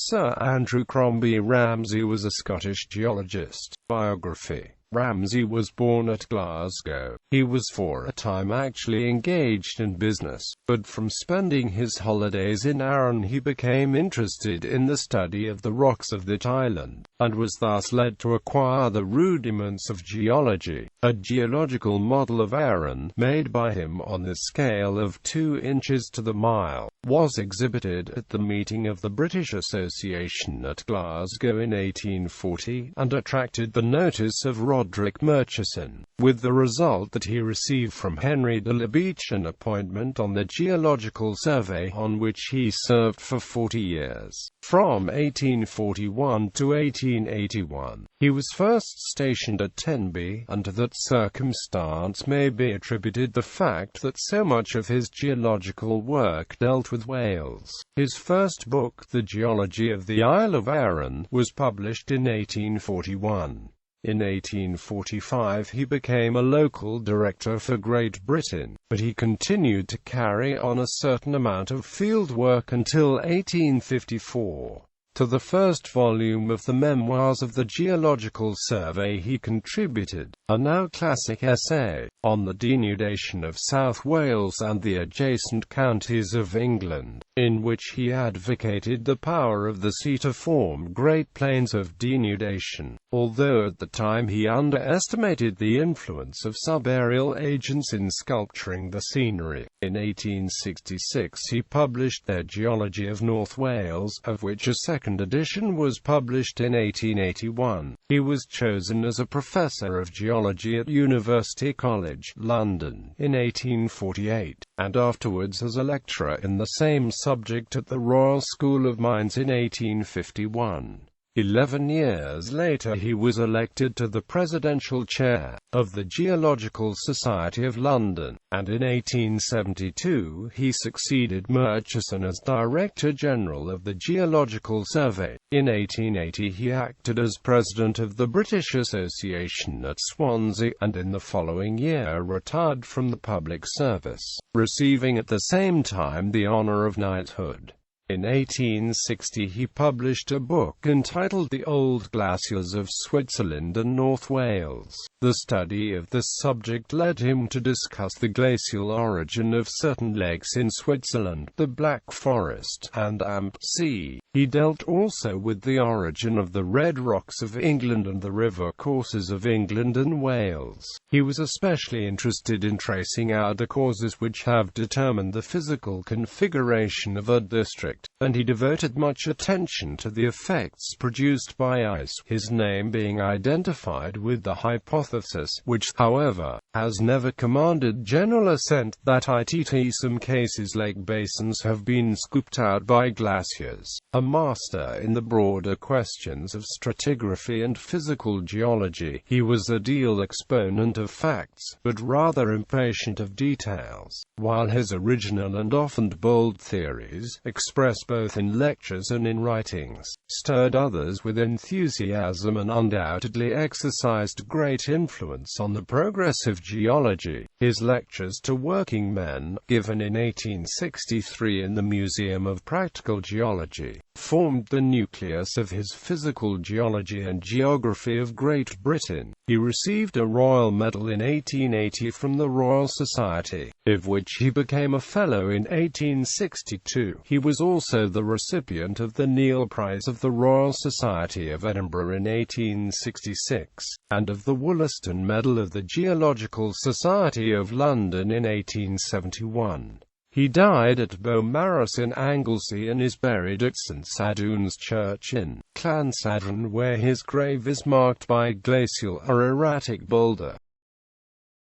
Sir Andrew Crombie Ramsay was a Scottish geologist. Biography. Ramsay was born at Glasgow. He was for a time actually engaged in business, but from spending his holidays in Arran he became interested in the study of the rocks of that island, and was thus led to acquire the rudiments of geology. A geological model of Arran, made by him on the scale of 2 inches to the mile, was exhibited at the meeting of the British Association at Glasgow in 1840, and attracted the notice of Roderick Murchison, with the result that he received from Henry de la Beche an appointment on the Geological Survey, on which he served for 40 years. From 1841 to 1881, he was first stationed at Tenby, and to that circumstance may be attributed the fact that so much of his geological work dealt with Wales. His first book, The Geology of the Isle of Arran, was published in 1841. In 1845 he became a local director for Great Britain, but he continued to carry on a certain amount of field work until 1854. To the first volume of the Memoirs of the Geological Survey he contributed a now classic essay on the denudation of South Wales and the adjacent counties of England, in which he advocated the power of the sea to form great plains of denudation, although at the time he underestimated the influence of subaerial agents in sculpturing the scenery. In 1866 he published their Geology of North Wales, of which a second edition was published in 1881. He was chosen as a professor of geology at University College, London, in 1848, and afterwards as a lecturer in the same subject at the Royal School of Mines in 1851. 11 years later he was elected to the presidential chair of the Geological Society of London, and in 1872 he succeeded Murchison as Director General of the Geological Survey. In 1880 he acted as President of the British Association at Swansea, and in the following year retired from the public service, receiving at the same time the honour of knighthood. In 1860 he published a book entitled The Old Glaciers of Switzerland and North Wales. The study of this subject led him to discuss the glacial origin of certain lakes in Switzerland, the Black Forest, and Amp Sea. He dealt also with the origin of the red rocks of England and the river courses of England and Wales. He was especially interested in tracing out the causes which have determined the physical configuration of a district, and he devoted much attention to the effects produced by ice, his name being identified with the hypothesis, which, however, has never commanded general assent, that in some cases lake basins have been scooped out by glaciers. A master in the broader questions of stratigraphy and physical geology, he was a zealous exponent of facts, but rather impatient of details, while his original and often bold theories, expressed both in lectures and in writings, stirred others with enthusiasm and undoubtedly exercised great influence on the progress of geology. His lectures to working men, given in 1863 in the Museum of Practical Geology, formed the nucleus of his Physical Geology and Geography of Great Britain. He received a Royal Medal in 1880 from the Royal Society, of which he became a Fellow in 1862. He was also the recipient of the Neil Prize of the Royal Society of Edinburgh in 1866, and of the Wollaston Medal of the Geological Society of London in 1871. He died at Beaumaris in Anglesey and is buried at St Sadhuns Church in Llansadden, where his grave is marked by glacial or erratic boulder.